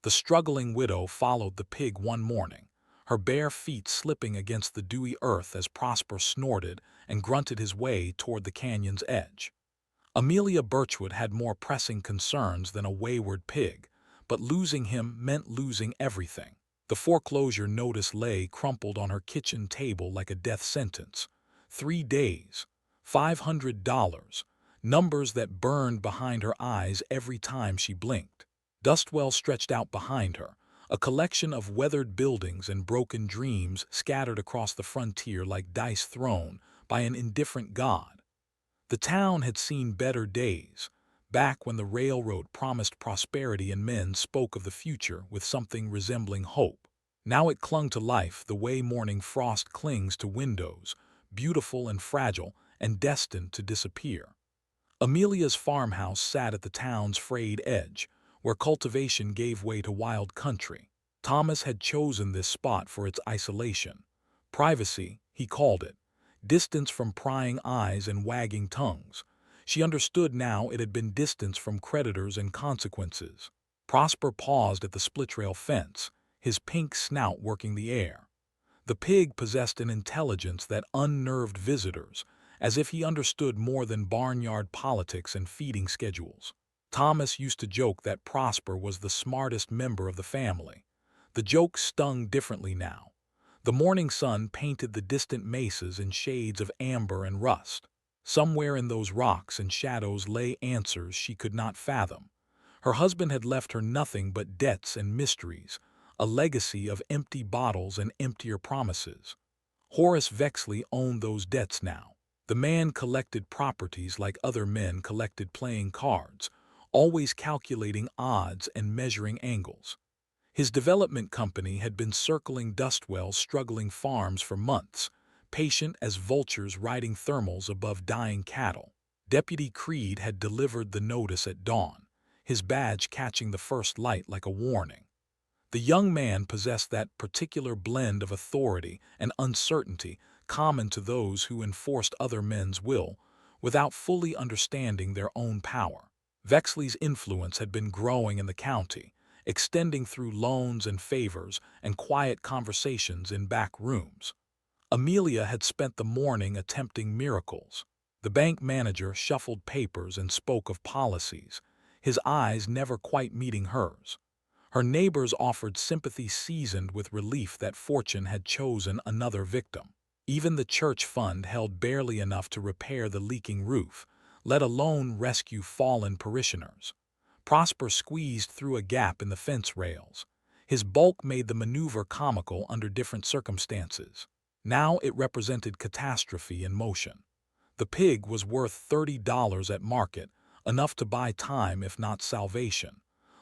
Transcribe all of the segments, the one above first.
The struggling widow followed the pig one morning, her bare feet slipping against the dewy earth as Prosper snorted and grunted his way toward the canyon's edge. Amelia Birchwood had more pressing concerns than a wayward pig, but losing him meant losing everything. The foreclosure notice lay crumpled on her kitchen table like a death sentence. 3 days, $500, numbers that burned behind her eyes every time she blinked. Dustwell stretched out behind her, a collection of weathered buildings and broken dreams scattered across the frontier like dice thrown by an indifferent god. The town had seen better days, back when the railroad promised prosperity and men spoke of the future with something resembling hope. Now it clung to life the way morning frost clings to windows, beautiful and fragile and destined to disappear. Amelia's farmhouse sat at the town's frayed edge, where cultivation gave way to wild country. Thomas had chosen this spot for its isolation. Privacy, he called it. Distance from prying eyes and wagging tongues. She understood now it had been distance from creditors and consequences. Prosper paused at the split-rail fence, his pink snout working the air. The pig possessed an intelligence that unnerved visitors, as if he understood more than barnyard politics and feeding schedules. Thomas used to joke that Prosper was the smartest member of the family. The joke stung differently now. The morning sun painted the distant mesas in shades of amber and rust. Somewhere in those rocks and shadows lay answers she could not fathom. Her husband had left her nothing but debts and mysteries, a legacy of empty bottles and emptier promises. Horace Vexley owned those debts now. The man collected properties like other men collected playing cards, always calculating odds and measuring angles. His development company had been circling Dustwell's struggling farms for months, patient as vultures riding thermals above dying cattle. Deputy Creed had delivered the notice at dawn, his badge catching the first light like a warning. The young man possessed that particular blend of authority and uncertainty common to those who enforced other men's will, without fully understanding their own power. Vexley's influence had been growing in the county, extending through loans and favors and quiet conversations in back rooms. Amelia had spent the morning attempting miracles. The bank manager shuffled papers and spoke of policies, his eyes never quite meeting hers. Her neighbors offered sympathy seasoned with relief that fortune had chosen another victim. Even the church fund held barely enough to repair the leaking roof, let alone rescue fallen parishioners. Prosper squeezed through a gap in the fence rails. His bulk made the maneuver comical under different circumstances. Now it represented catastrophe in motion. The pig was worth $30 at market, enough to buy time if not salvation.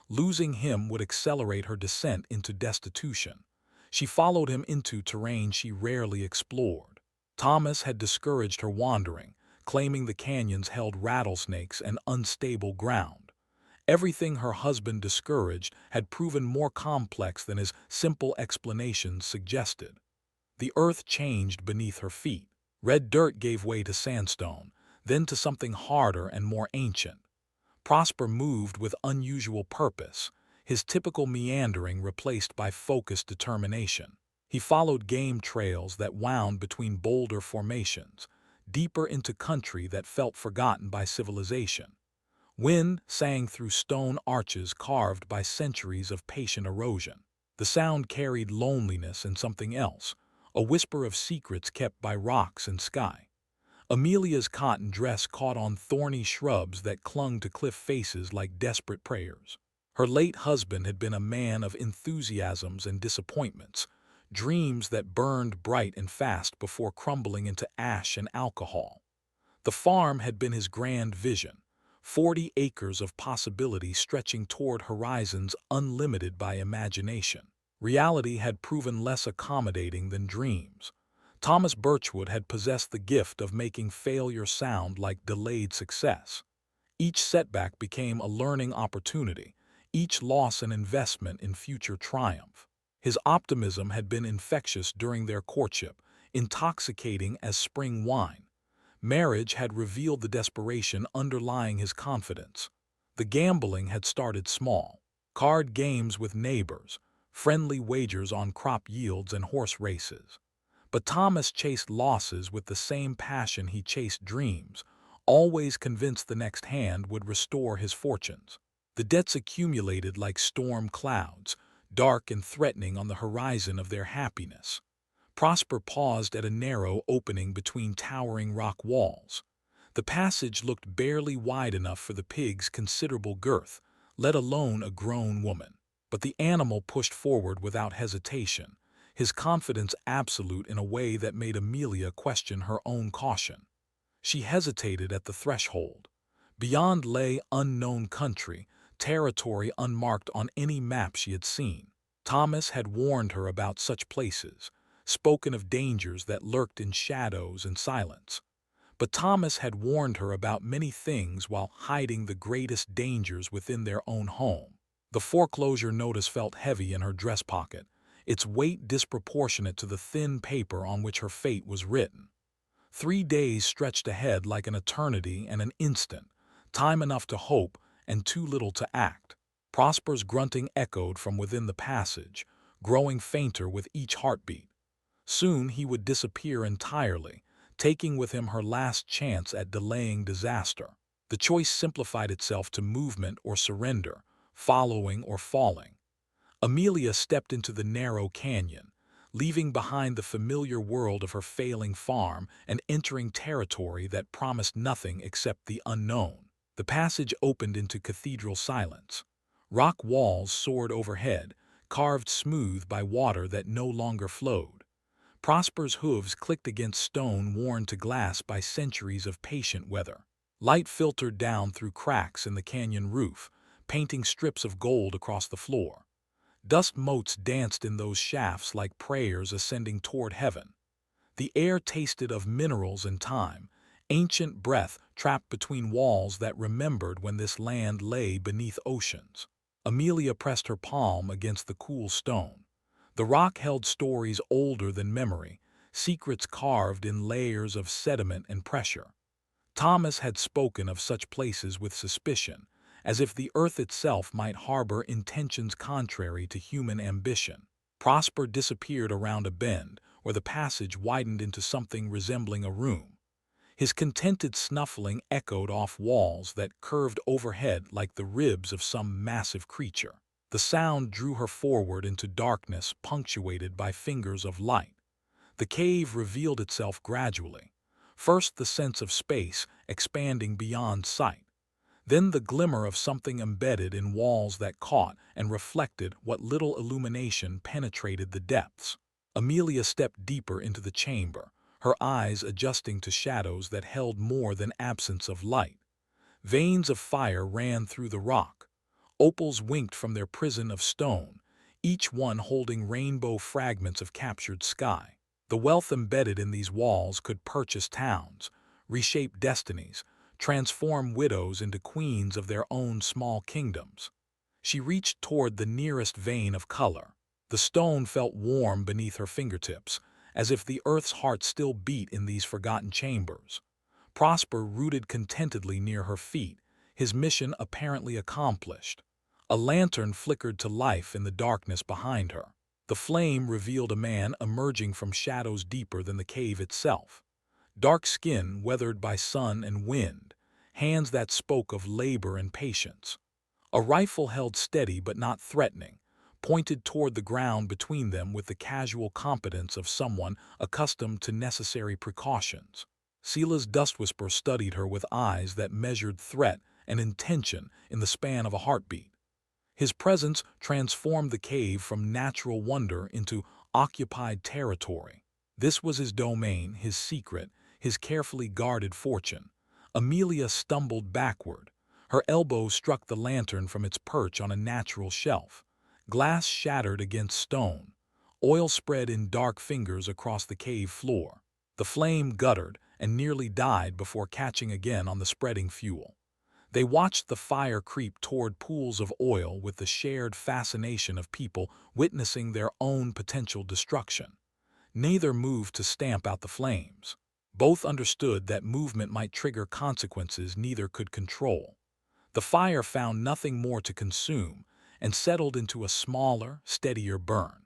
Losing him would accelerate her descent into destitution. She followed him into terrain she rarely explored. Thomas had discouraged her wandering, claiming the canyons held rattlesnakes and unstable ground. Everything her husband discouraged had proven more complex than his simple explanations suggested. The earth changed beneath her feet. Red dirt gave way to sandstone, then to something harder and more ancient. Prosper moved with unusual purpose, his typical meandering replaced by focused determination. He followed game trails that wound between boulder formations, deeper into country that felt forgotten by civilization. Wind sang through stone arches carved by centuries of patient erosion. The sound carried loneliness and something else, a whisper of secrets kept by rocks and sky. Amelia's cotton dress caught on thorny shrubs that clung to cliff faces like desperate prayers. Her late husband had been a man of enthusiasms and disappointments, dreams that burned bright and fast before crumbling into ash and alcohol. The farm had been his grand vision, 40 acres of possibility stretching toward horizons unlimited by imagination. Reality had proven less accommodating than dreams. Thomas Birchwood had possessed the gift of making failure sound like delayed success. Each setback became a learning opportunity, each loss an investment in future triumph. His optimism had been infectious during their courtship, intoxicating as spring wine. Marriage had revealed the desperation underlying his confidence. The gambling had started small. card games with neighbors, friendly wagers on crop yields and horse races. But Thomas chased losses with the same passion he chased dreams, always convinced the next hand would restore his fortunes. The debts accumulated like storm clouds, dark and threatening on the horizon of their happiness. Prosper paused at a narrow opening between towering rock walls. The passage looked barely wide enough for the pig's considerable girth, let alone a grown woman. But the animal pushed forward without hesitation, his confidence absolute in a way that made Amelia question her own caution. She hesitated at the threshold. Beyond lay unknown country, territory unmarked on any map she had seen. Thomas had warned her about such places, spoken of dangers that lurked in shadows and silence. But Thomas had warned her about many things while hiding the greatest dangers within their own home. The foreclosure notice felt heavy in her dress pocket, its weight disproportionate to the thin paper on which her fate was written. 3 days stretched ahead like an eternity and an instant, time enough to hope and too little to act. Prosper's grunting echoed from within the passage, growing fainter with each heartbeat. Soon he would disappear entirely, taking with him her last chance at delaying disaster. The choice simplified itself to movement or surrender, following or falling. Amelia stepped into the narrow canyon, leaving behind the familiar world of her failing farm and entering territory that promised nothing except the unknown. The passage opened into cathedral silence. Rock walls soared overhead, carved smooth by water that no longer flowed. Prosper's hooves clicked against stone worn to glass by centuries of patient weather. Light filtered down through cracks in the canyon roof, painting strips of gold across the floor. Dust motes danced in those shafts like prayers ascending toward heaven. The air tasted of minerals and time, ancient breath trapped between walls that remembered when this land lay beneath oceans. Amelia pressed her palm against the cool stone. The rock held stories older than memory, secrets carved in layers of sediment and pressure. Thomas had spoken of such places with suspicion, as if the earth itself might harbor intentions contrary to human ambition. Prosper disappeared around a bend, where the passage widened into something resembling a room. His contented snuffling echoed off walls that curved overhead like the ribs of some massive creature. The sound drew her forward into darkness punctuated by fingers of light. The cave revealed itself gradually. First the sense of space expanding beyond sight. Then the glimmer of something embedded in walls that caught and reflected what little illumination penetrated the depths. Amelia stepped deeper into the chamber, her eyes adjusting to shadows that held more than absence of light. Veins of fire ran through the rock. Opals winked from their prison of stone, each one holding rainbow fragments of captured sky. The wealth embedded in these walls could purchase towns, reshape destinies, transform widows into queens of their own small kingdoms. She reached toward the nearest vein of color. The stone felt warm beneath her fingertips, as if the earth's heart still beat in these forgotten chambers. Prosper rooted contentedly near her feet, his mission apparently accomplished. A lantern flickered to life in the darkness behind her. The flame revealed a man emerging from shadows deeper than the cave itself. Dark skin weathered by sun and wind, hands that spoke of labor and patience. A rifle held steady but not threatening, pointed toward the ground between them with the casual competence of someone accustomed to necessary precautions. Silas Dustwhisper studied her with eyes that measured threat and intention in the span of a heartbeat. His presence transformed the cave from natural wonder into occupied territory. This was his domain, his secret, his carefully guarded fortune. Amelia stumbled backward. Her elbow struck the lantern from its perch on a natural shelf. Glass shattered against stone. Oil spread in dark fingers across the cave floor. The flame guttered and nearly died before catching again on the spreading fuel. They watched the fire creep toward pools of oil with the shared fascination of people witnessing their own potential destruction. Neither moved to stamp out the flames. Both understood that movement might trigger consequences neither could control. The fire found nothing more to consume, and settled into a smaller, steadier burn.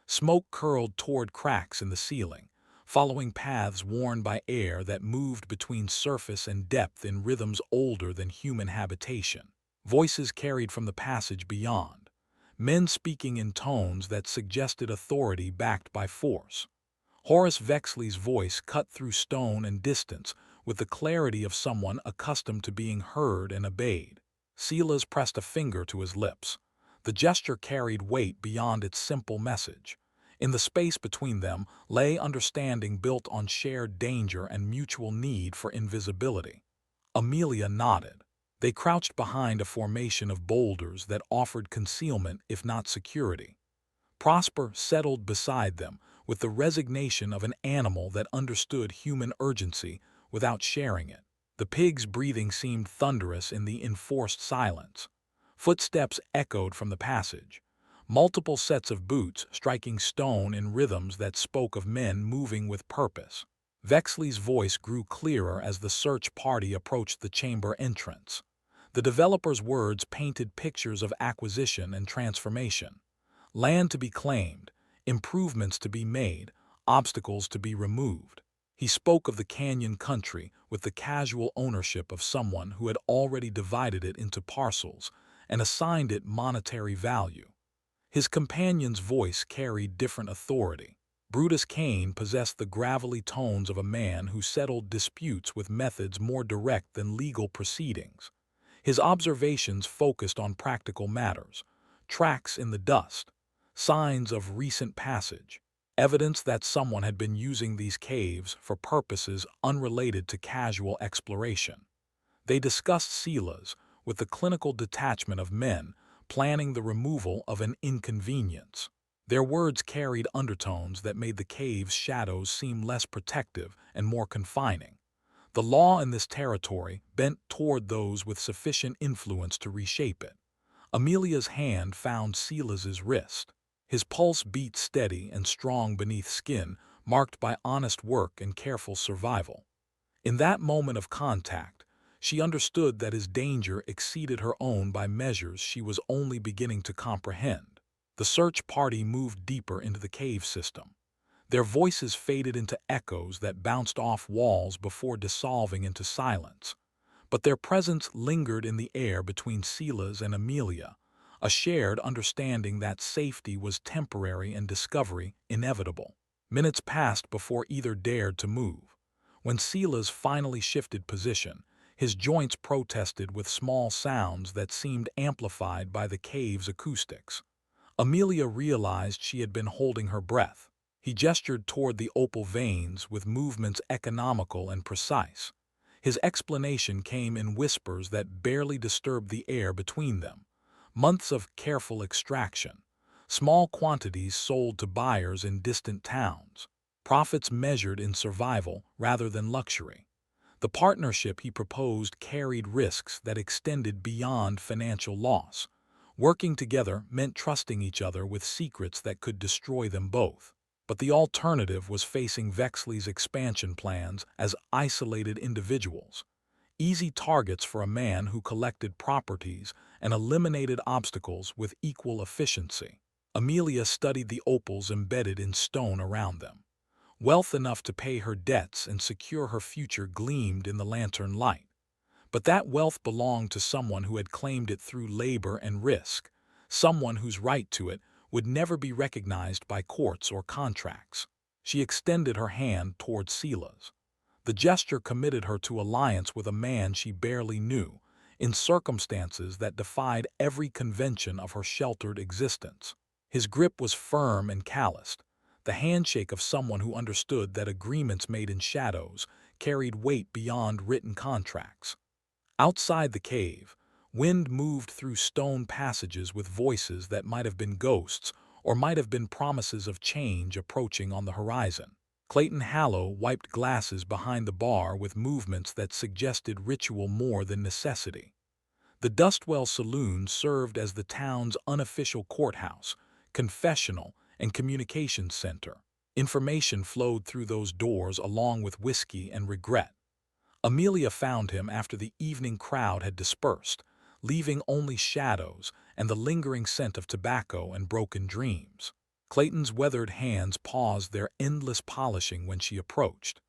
Smoke curled toward cracks in the ceiling, following paths worn by air that moved between surface and depth in rhythms older than human habitation. Voices carried from the passage beyond, men speaking in tones that suggested authority backed by force. Horace Vexley's voice cut through stone and distance with the clarity of someone accustomed to being heard and obeyed. Silas pressed a finger to his lips. The gesture carried weight beyond its simple message. In the space between them lay understanding built on shared danger and mutual need for invisibility. Amelia nodded. They crouched behind a formation of boulders that offered concealment if not security. Prosper settled beside them with the resignation of an animal that understood human urgency without sharing it. The pig's breathing seemed thunderous in the enforced silence. Footsteps echoed from the passage, multiple sets of boots striking stone in rhythms that spoke of men moving with purpose. Vexley's voice grew clearer as the search party approached the chamber entrance. The developer's words painted pictures of acquisition and transformation. Land to be claimed, improvements to be made, obstacles to be removed. He spoke of the canyon country with the casual ownership of someone who had already divided it into parcels and assigned it monetary value. His companion's voice carried different authority. Brutus Cain possessed the gravelly tones of a man who settled disputes with methods more direct than legal proceedings. His observations focused on practical matters, tracks in the dust, signs of recent passage, evidence that someone had been using these caves for purposes unrelated to casual exploration. They discussed Silas with the clinical detachment of men planning the removal of an inconvenience. Their words carried undertones that made the cave's shadows seem less protective and more confining. The law in this territory bent toward those with sufficient influence to reshape it. Amelia's hand found Silas's wrist. His pulse beat steady and strong beneath skin, marked by honest work and careful survival. In that moment of contact, she understood that his danger exceeded her own by measures she was only beginning to comprehend. The search party moved deeper into the cave system. Their voices faded into echoes that bounced off walls before dissolving into silence. But their presence lingered in the air between Silas and Amelia, a shared understanding that safety was temporary and discovery inevitable. Minutes passed before either dared to move. When Silas finally shifted position, his joints protested with small sounds that seemed amplified by the cave's acoustics. Amelia realized she had been holding her breath. He gestured toward the opal veins with movements economical and precise. His explanation came in whispers that barely disturbed the air between them. Months of careful extraction, small quantities sold to buyers in distant towns, profits measured in survival rather than luxury. The partnership he proposed carried risks that extended beyond financial loss. Working together meant trusting each other with secrets that could destroy them both. But the alternative was facing Vexley's expansion plans as isolated individuals, easy targets for a man who collected properties and eliminated obstacles with equal efficiency. Amelia studied the opals embedded in stone around them. Wealth enough to pay her debts and secure her future gleamed in the lantern light. But that wealth belonged to someone who had claimed it through labor and risk, someone whose right to it would never be recognized by courts or contracts. She extended her hand toward Silas. The gesture committed her to alliance with a man she barely knew, in circumstances that defied every convention of her sheltered existence. His grip was firm and calloused, the handshake of someone who understood that agreements made in shadows carried weight beyond written contracts. Outside the cave, wind moved through stone passages with voices that might have been ghosts or might have been promises of change approaching on the horizon. Clayton Hallow wiped glasses behind the bar with movements that suggested ritual more than necessity. The Dustwell Saloon served as the town's unofficial courthouse, confessional, and communications center. Information flowed through those doors along with whiskey and regret. Amelia found him after the evening crowd had dispersed, leaving only shadows and the lingering scent of tobacco and broken dreams. Clayton's weathered hands paused their endless polishing when she approached.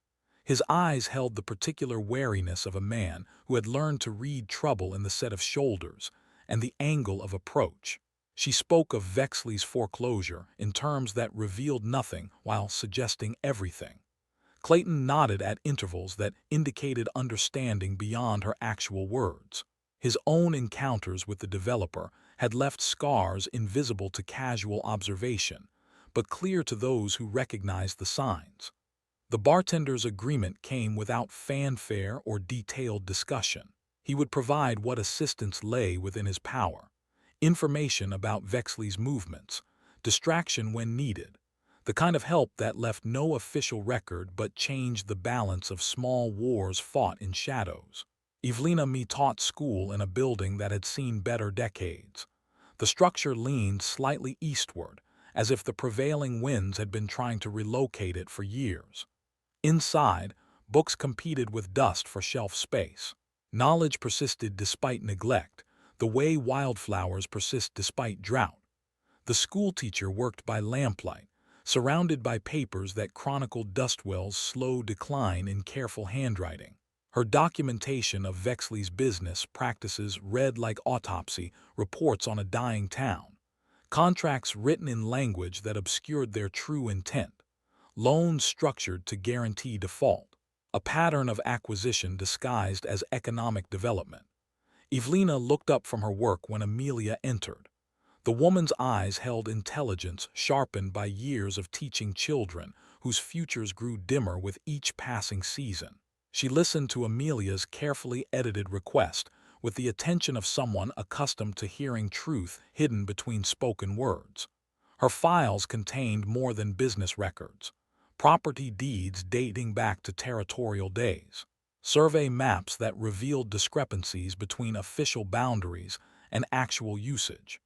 His eyes held the particular wariness of a man who had learned to read trouble in the set of shoulders and the angle of approach. She spoke of Vexley's foreclosure in terms that revealed nothing while suggesting everything. Clayton nodded at intervals that indicated understanding beyond her actual words. His own encounters with the developer had left scars invisible to casual observation, but clear to those who recognized the signs. The bartender's agreement came without fanfare or detailed discussion. He would provide what assistance lay within his power: information about Vexley's movements, distraction when needed, the kind of help that left no official record but changed the balance of small wars fought in shadows. Evelina Me taught school in a building that had seen better decades. The structure leaned slightly eastward, as if the prevailing winds had been trying to relocate it for years. Inside, books competed with dust for shelf space. Knowledge persisted despite neglect, the way wildflowers persist despite drought. The schoolteacher worked by lamplight, surrounded by papers that chronicled Dustwell's slow decline in careful handwriting. Her documentation of Vexley's business practices read like autopsy reports on a dying town, contracts written in language that obscured their true intent, loans structured to guarantee default, a pattern of acquisition disguised as economic development. Evelina looked up from her work when Amelia entered. The woman's eyes held intelligence sharpened by years of teaching children whose futures grew dimmer with each passing season. She listened to Amelia's carefully edited request with the attention of someone accustomed to hearing truth hidden between spoken words. Her files contained more than business records: property deeds dating back to territorial days, survey maps that revealed discrepancies between official boundaries and actual usage,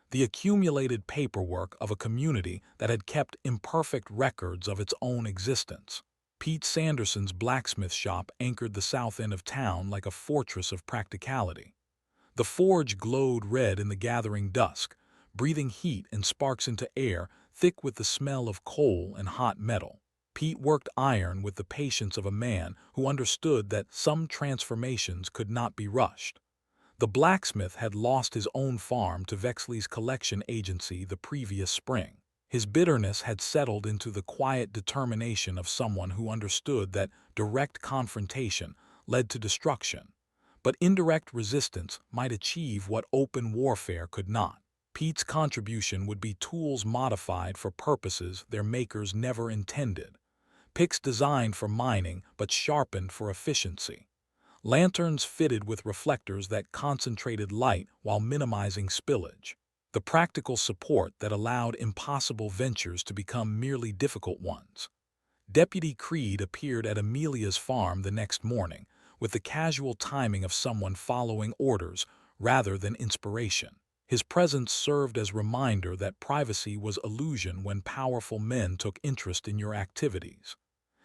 the accumulated paperwork of a community that had kept imperfect records of its own existence. Pete Sanderson's blacksmith shop anchored the south end of town like a fortress of practicality. The forge glowed red in the gathering dusk, breathing heat and sparks into air thick with the smell of coal and hot metal. Pete worked iron with the patience of a man who understood that some transformations could not be rushed. The blacksmith had lost his own farm to Vexley's collection agency the previous spring. His bitterness had settled into the quiet determination of someone who understood that direct confrontation led to destruction, but indirect resistance might achieve what open warfare could not. Pete's contribution would be tools modified for purposes their makers never intended, picks designed for mining but sharpened for efficiency, lanterns fitted with reflectors that concentrated light while minimizing spillage, the practical support that allowed impossible ventures to become merely difficult ones. Deputy Creed appeared at Amelia's farm the next morning with the casual timing of someone following orders rather than inspiration. His presence served as reminder that privacy was illusion when powerful men took interest in your activities.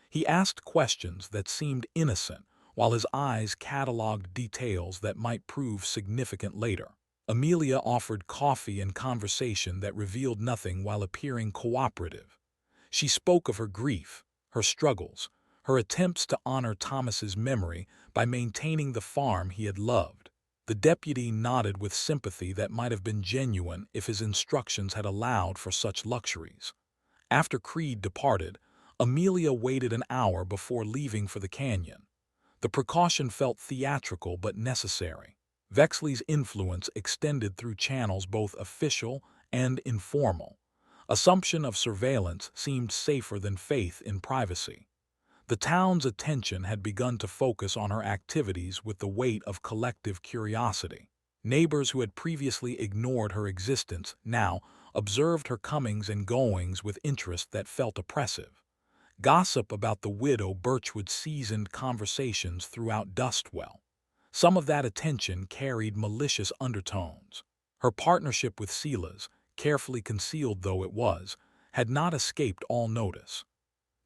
He asked questions that seemed innocent, while his eyes cataloged details that might prove significant later. Amelia offered coffee and conversation that revealed nothing while appearing cooperative. She spoke of her grief, her struggles, her attempts to honor Thomas's memory by maintaining the farm he had loved. The deputy nodded with sympathy that might have been genuine if his instructions had allowed for such luxuries. After Creed departed, Amelia waited an hour before leaving for the canyon. The precaution felt theatrical but necessary. Vexley's influence extended through channels both official and informal. Assumption of surveillance seemed safer than faith in privacy. The town's attention had begun to focus on her activities with the weight of collective curiosity. Neighbors who had previously ignored her existence now observed her comings and goings with interest that felt oppressive. Gossip about the widow Birchwood seasoned conversations throughout Dustwell. Some of that attention carried malicious undertones. Her partnership with Silas, carefully concealed though it was, had not escaped all notice.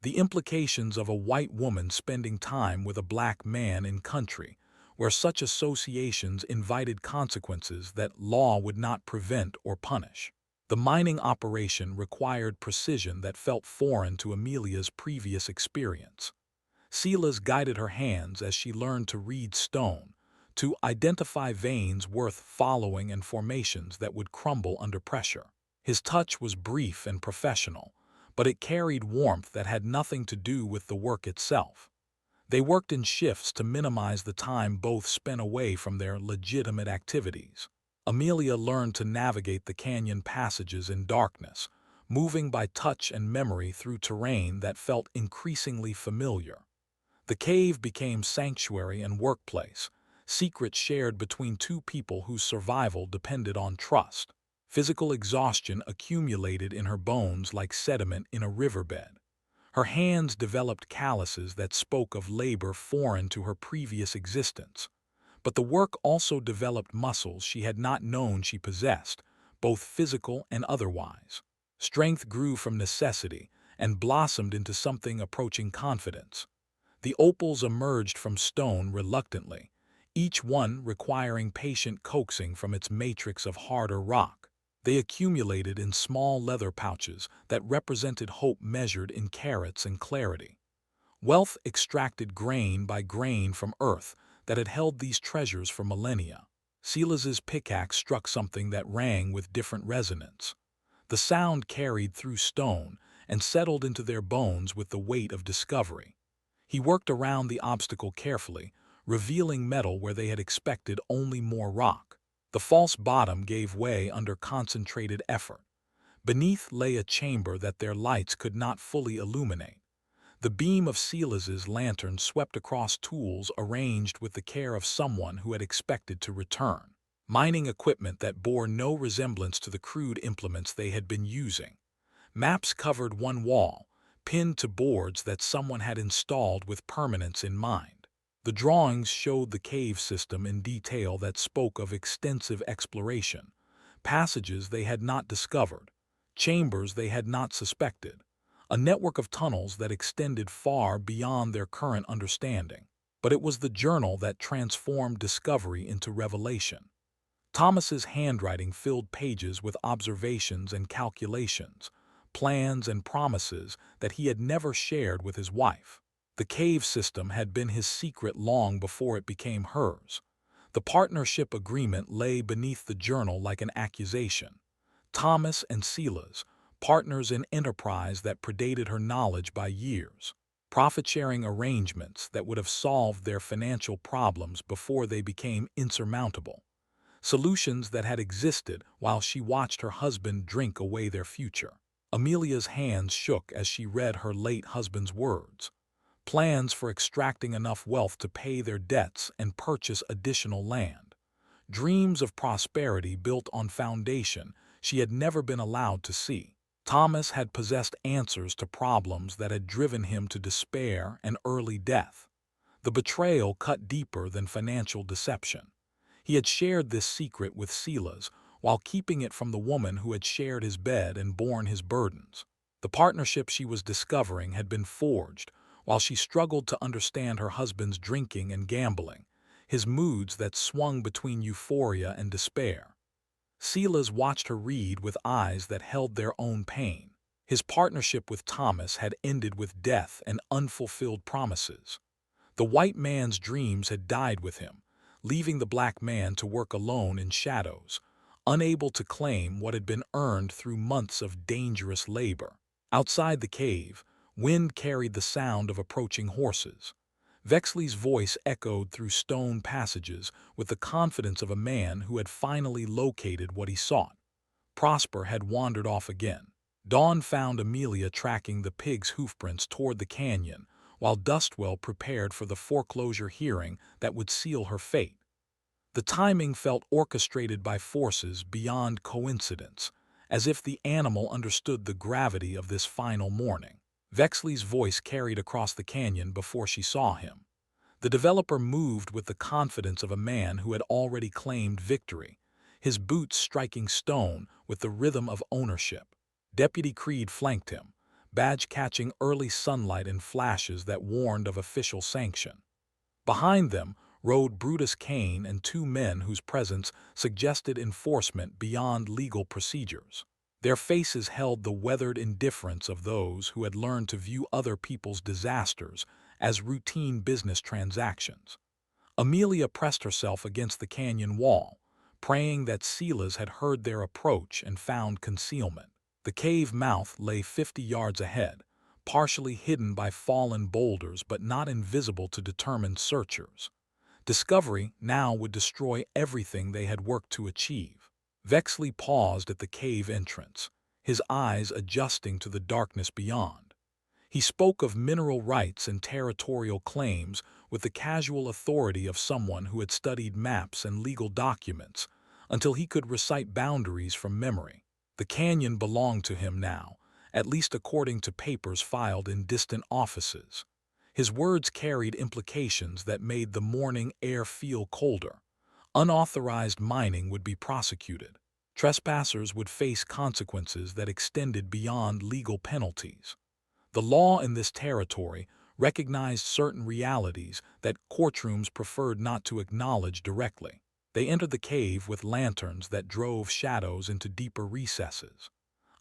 The implications of a white woman spending time with a black man in country where such associations invited consequences that law would not prevent or punish. The mining operation required precision that felt foreign to Amelia's previous experience. Silas guided her hands as she learned to read stone, to identify veins worth following and formations that would crumble under pressure. His touch was brief and professional, but it carried warmth that had nothing to do with the work itself. They worked in shifts to minimize the time both spent away from their legitimate activities. Amelia learned to navigate the canyon passages in darkness, moving by touch and memory through terrain that felt increasingly familiar. The cave became sanctuary and workplace, secrets shared between two people whose survival depended on trust. Physical exhaustion accumulated in her bones like sediment in a riverbed. Her hands developed calluses that spoke of labor foreign to her previous existence. But the work also developed muscles she had not known she possessed, both physical and otherwise. Strength grew from necessity and blossomed into something approaching confidence. The opals emerged from stone reluctantly, each one requiring patient coaxing from its matrix of harder rock. They accumulated in small leather pouches that represented hope measured in carats and clarity. Wealth extracted grain by grain from earth that had held these treasures for millennia. Silas's pickaxe struck something that rang with different resonance. The sound carried through stone and settled into their bones with the weight of discovery. He worked around the obstacle carefully, revealing metal where they had expected only more rock. The false bottom gave way under concentrated effort. Beneath lay a chamber that their lights could not fully illuminate. The beam of Silas's lantern swept across tools arranged with the care of someone who had expected to return. Mining equipment that bore no resemblance to the crude implements they had been using. Maps covered one wall, pinned to boards that someone had installed with permanence in mind. The drawings showed the cave system in detail that spoke of extensive exploration, passages they had not discovered, chambers they had not suspected, a network of tunnels that extended far beyond their current understanding. But it was the journal that transformed discovery into revelation. Thomas's handwriting filled pages with observations and calculations, plans and promises that he had never shared with his wife. The cave system had been his secret long before it became hers. The partnership agreement lay beneath the journal like an accusation. Thomas and Silas, partners in enterprise that predated her knowledge by years. Profit-sharing arrangements that would have solved their financial problems before they became insurmountable. Solutions that had existed while she watched her husband drink away their future. Amelia's hands shook as she read her late husband's words. Plans for extracting enough wealth to pay their debts and purchase additional land. Dreams of prosperity built on foundation she had never been allowed to see. Thomas had possessed answers to problems that had driven him to despair and early death. The betrayal cut deeper than financial deception. He had shared this secret with Silas while keeping it from the woman who had shared his bed and borne his burdens. The partnership she was discovering had been forged while she struggled to understand her husband's drinking and gambling, his moods that swung between euphoria and despair. Silas watched her read with eyes that held their own pain. His partnership with Thomas had ended with death and unfulfilled promises. The white man's dreams had died with him, leaving the black man to work alone in shadows, unable to claim what had been earned through months of dangerous labor. Outside the cave, wind carried the sound of approaching horses. Vexley's voice echoed through stone passages with the confidence of a man who had finally located what he sought. Prosper had wandered off again. Dawn found Amelia tracking the pig's hoofprints toward the canyon, while Dustwell prepared for the foreclosure hearing that would seal her fate. The timing felt orchestrated by forces beyond coincidence, as if the animal understood the gravity of this final morning. Vexley's voice carried across the canyon before she saw him. The developer moved with the confidence of a man who had already claimed victory, his boots striking stone with the rhythm of ownership. Deputy Creed flanked him, badge catching early sunlight in flashes that warned of official sanction. Behind them, rode Brutus Cain and two men whose presence suggested enforcement beyond legal procedures. Their faces held the weathered indifference of those who had learned to view other people's disasters as routine business transactions. Amelia pressed herself against the canyon wall, praying that Silas had heard their approach and found concealment. The cave mouth lay 50 yards ahead, partially hidden by fallen boulders but not invisible to determined searchers. Discovery now would destroy everything they had worked to achieve. Vexley paused at the cave entrance, his eyes adjusting to the darkness beyond. He spoke of mineral rights and territorial claims with the casual authority of someone who had studied maps and legal documents until he could recite boundaries from memory. The canyon belonged to him now, at least according to papers filed in distant offices. His words carried implications that made the morning air feel colder. Unauthorized mining would be prosecuted. Trespassers would face consequences that extended beyond legal penalties. The law in this territory recognized certain realities that courtrooms preferred not to acknowledge directly. They entered the cave with lanterns that drove shadows into deeper recesses.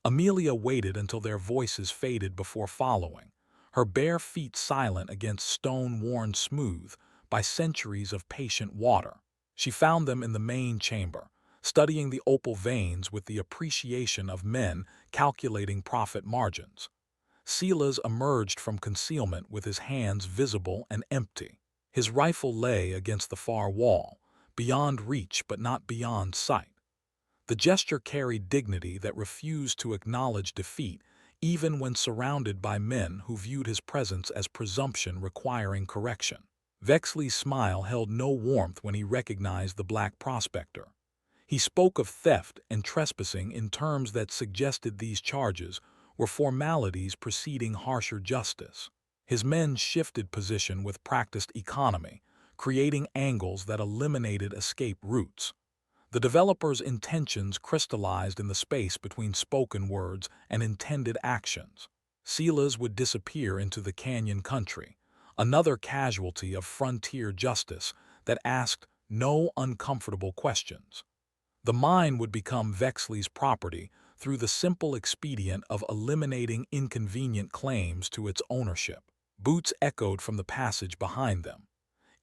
Amelia waited until their voices faded before following, her bare feet silent against stone worn smooth by centuries of patient water. She found them in the main chamber, studying the opal veins with the appreciation of men calculating profit margins. Silas emerged from concealment with his hands visible and empty. His rifle lay against the far wall, beyond reach but not beyond sight. The gesture carried dignity that refused to acknowledge defeat even when surrounded by men who viewed his presence as presumption requiring correction. Vexley's smile held no warmth when he recognized the black prospector. He spoke of theft and trespassing in terms that suggested these charges were formalities preceding harsher justice. His men shifted position with practiced economy, creating angles that eliminated escape routes. The developer's intentions crystallized in the space between spoken words and intended actions. Silas would disappear into the canyon country, another casualty of frontier justice that asked no uncomfortable questions. The mine would become Vexley's property through the simple expedient of eliminating inconvenient claims to its ownership. Boots echoed from the passage behind them.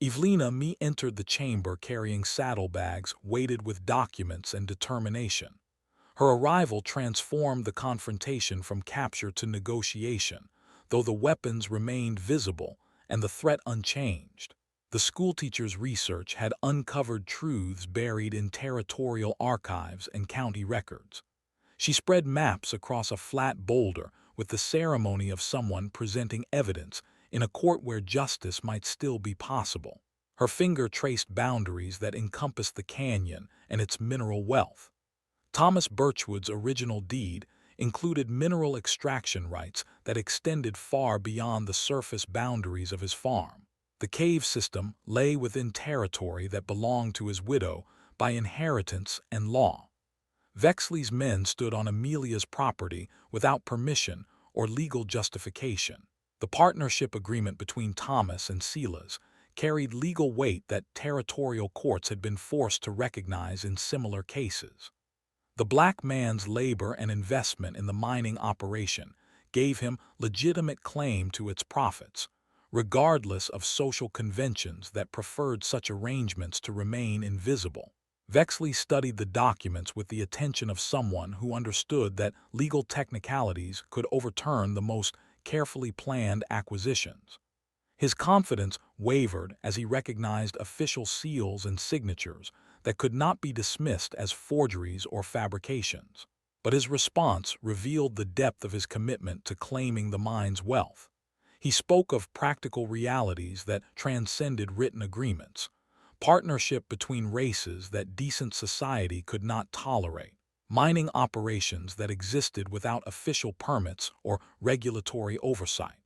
Evelina entered the chamber carrying saddlebags weighted with documents and determination. Her arrival transformed the confrontation from capture to negotiation, though the weapons remained visible and the threat unchanged. The schoolteacher's research had uncovered truths buried in territorial archives and county records. She spread maps across a flat boulder with the ceremony of someone presenting evidence in a court where justice might still be possible. Her finger traced boundaries that encompassed the canyon and its mineral wealth. Thomas Birchwood's original deed included mineral extraction rights that extended far beyond the surface boundaries of his farm. The cave system lay within territory that belonged to his widow by inheritance and law. Vexley's men stood on Amelia's property without permission or legal justification. The partnership agreement between Thomas and Silas carried legal weight that territorial courts had been forced to recognize in similar cases. The black man's labor and investment in the mining operation gave him legitimate claim to its profits, regardless of social conventions that preferred such arrangements to remain invisible. Vexley studied the documents with the attention of someone who understood that legal technicalities could overturn the most carefully planned acquisitions. His confidence wavered as he recognized official seals and signatures that could not be dismissed as forgeries or fabrications. But his response revealed the depth of his commitment to claiming the mine's wealth. He spoke of practical realities that transcended written agreements, partnership between races that decent society could not tolerate, mining operations that existed without official permits or regulatory oversight.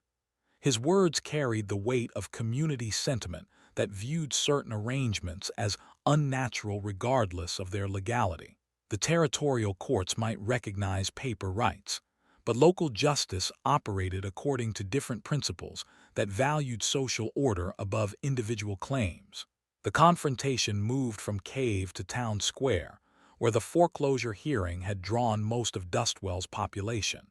His words carried the weight of community sentiment that viewed certain arrangements as unnatural regardless of their legality. The territorial courts might recognize paper rights, but local justice operated according to different principles that valued social order above individual claims. The confrontation moved from cave to town square, where the foreclosure hearing had drawn most of Dustwell's population.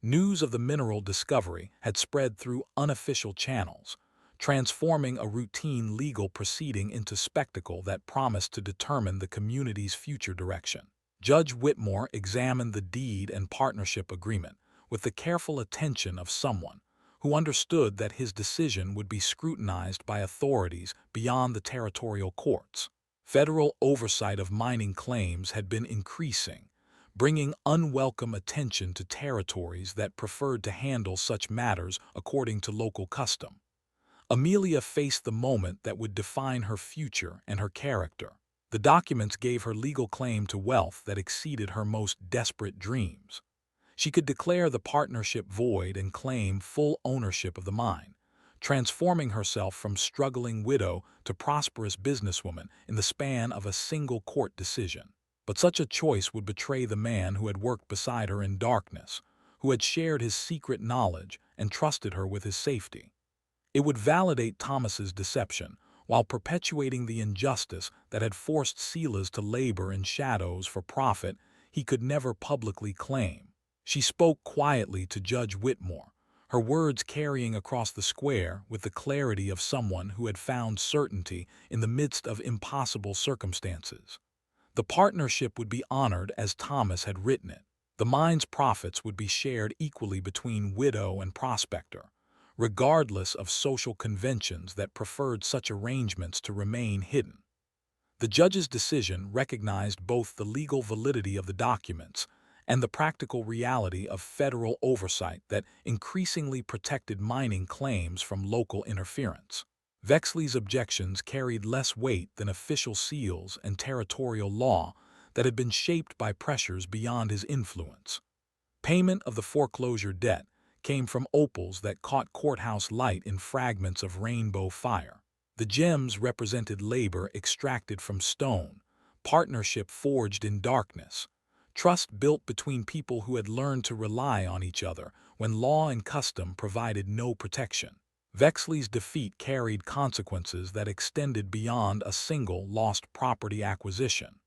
News of the mineral discovery had spread through unofficial channels, transforming a routine legal proceeding into spectacle that promised to determine the community's future direction. Judge Whitmore examined the deed and partnership agreement with the careful attention of someone who understood that his decision would be scrutinized by authorities beyond the territorial courts. Federal oversight of mining claims had been increasing, bringing unwelcome attention to territories that preferred to handle such matters according to local custom. Amelia faced the moment that would define her future and her character. The documents gave her legal claim to wealth that exceeded her most desperate dreams. She could declare the partnership void and claim full ownership of the mine, transforming herself from struggling widow to prosperous businesswoman in the span of a single court decision. But such a choice would betray the man who had worked beside her in darkness, who had shared his secret knowledge and trusted her with his safety. It would validate Thomas's deception, while perpetuating the injustice that had forced Silas to labor in shadows for profit he could never publicly claim. She spoke quietly to Judge Whitmore, her words carrying across the square with the clarity of someone who had found certainty in the midst of impossible circumstances. The partnership would be honored as Thomas had written it. The mine's profits would be shared equally between widow and prospector, regardless of social conventions that preferred such arrangements to remain hidden. The judge's decision recognized both the legal validity of the documents and the practical reality of federal oversight that increasingly protected mining claims from local interference. Vexley's objections carried less weight than official seals and territorial law that had been shaped by pressures beyond his influence. Payment of the foreclosure debt came from opals that caught courthouse light in fragments of rainbow fire. The gems represented labor extracted from stone, partnership forged in darkness, trust built between people who had learned to rely on each other when law and custom provided no protection. Vexley's defeat carried consequences that extended beyond a single lost property acquisition.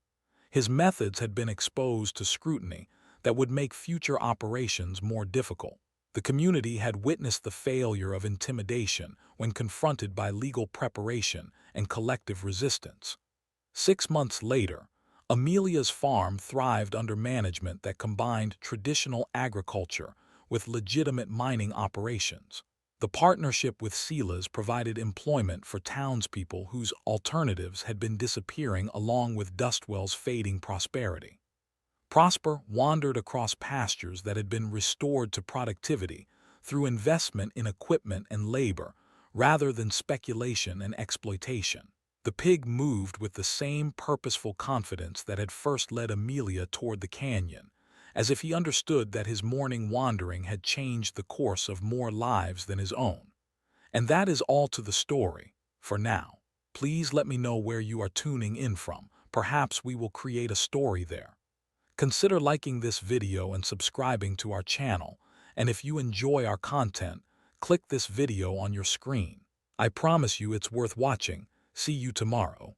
His methods had been exposed to scrutiny that would make future operations more difficult. The community had witnessed the failure of intimidation when confronted by legal preparation and collective resistance. 6 months later, Amelia's farm thrived under management that combined traditional agriculture with legitimate mining operations. The partnership with Silas provided employment for townspeople whose alternatives had been disappearing along with Dustwell's fading prosperity. Prosper wandered across pastures that had been restored to productivity through investment in equipment and labor rather than speculation and exploitation. The pig moved with the same purposeful confidence that had first led Amelia toward the canyon, as if he understood that his morning wandering had changed the course of more lives than his own. And that is all to the story, for now. Please let me know where you are tuning in from. Perhaps we will create a story there. Consider liking this video and subscribing to our channel, and if you enjoy our content, click this video on your screen. I promise you it's worth watching. See you tomorrow.